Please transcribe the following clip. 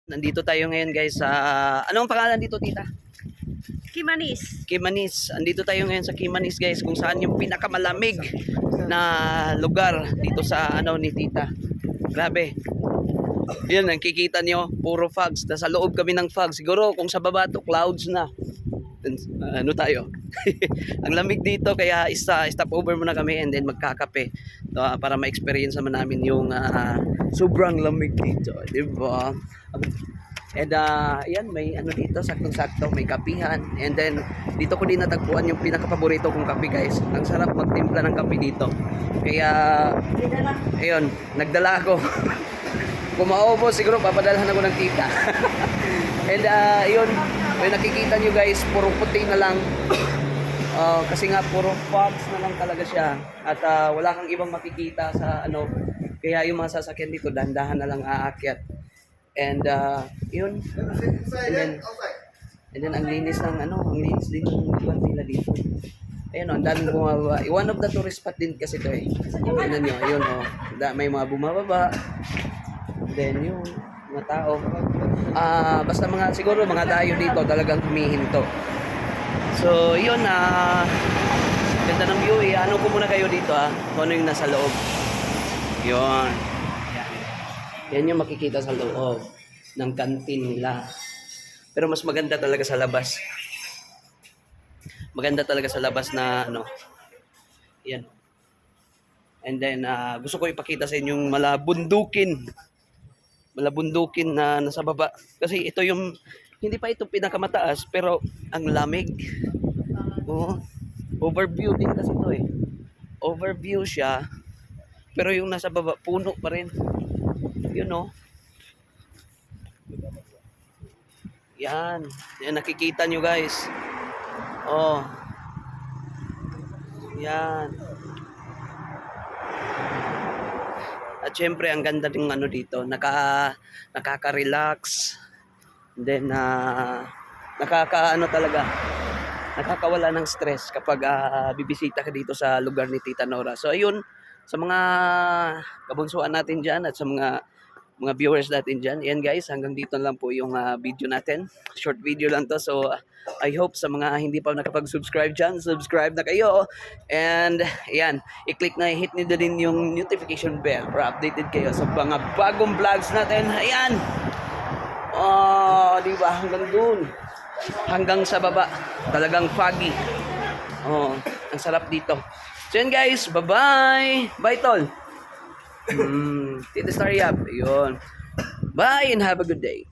Nandito tayo ngayon guys sa anong pangalan dito, tita? Kimanis. Kimanis. Andito tayo ngayon sa Kimanis guys, kung saan yung pinakamalamig na lugar dito sa ano ni tita. Grabe. Yan, nakikita nyo, puro fogs. Nasa loob kami ng fogs. Siguro kung sa baba to, clouds na. Ano tayo? Ang lamig dito, kaya stop over muna kami and then magkakape. Para ma-experience naman namin yung sobrang lamig dito. Diba? And ayan, may ano dito, saktong-sakto, may kapihan. And then, dito ko din natagpuan yung pinaka-paborito kong kape guys. Ang sarap magtimpla ng kape dito. Kaya, ayun, nagdala ako. Kung maubos, siguro papadalhan ako ng tita. And yun, may nakikita nyo guys, puro puti na lang. Kasi nga puro fogs na lang talaga siya. At wala kang ibang makikita sa ano. Kaya yung mga sasakyan dito, dahan-dahan na lang aakyat. And yun. And then ang linis ng ano, ang linis din ng lugar nila dito. Ayun, ang daming bumababa. One of the tourist spot din kasi ito eh. Tingnan nyo, ayun oh. May mga bumababa. Then yung mga tao. Basta mga siguro mga dayo dito talagang humihinto. So yun ganda ng view eh. Ano ko muna kayo dito kung ano yung nasa loob. Yun. Yan yung makikita sa loob ng kantin nila. Pero mas maganda talaga sa labas. Maganda talaga sa labas na ano. Yan. And then gusto ko ipakita sa inyo yung malabundukin na nasa baba. Kasi ito yung, hindi pa ito pinakamataas, pero ang lamig. Oh, overview din kasi ito eh. Overview siya, pero yung nasa baba, puno pa rin. Yun oh. Yan. Yan, nakikita nyo guys. Oh. Yan. At syempre ang ganda ng ano dito, nakaka-relax. Then nakakawala ng stress kapag bibisita ka dito sa lugar ni Tita Nora. So ayun, sa mga kabunsuan natin diyan at sa mga viewers natin diyan. Ayan guys, hanggang dito lang po yung video natin. Short video lang to. So I hope sa mga hindi pa nakapag-subscribe dyan, subscribe na kayo. And ayan, i-click na, hit nyo din yung notification bell para updated kayo sa mga bagong vlogs natin. Ayan. Di ba? Hanggang dun. Hanggang sa baba. Talagang foggy. Ang sarap dito. So yun guys, bye-bye. Bye tol. Tita Starry up. Ayun. Bye and have a good day.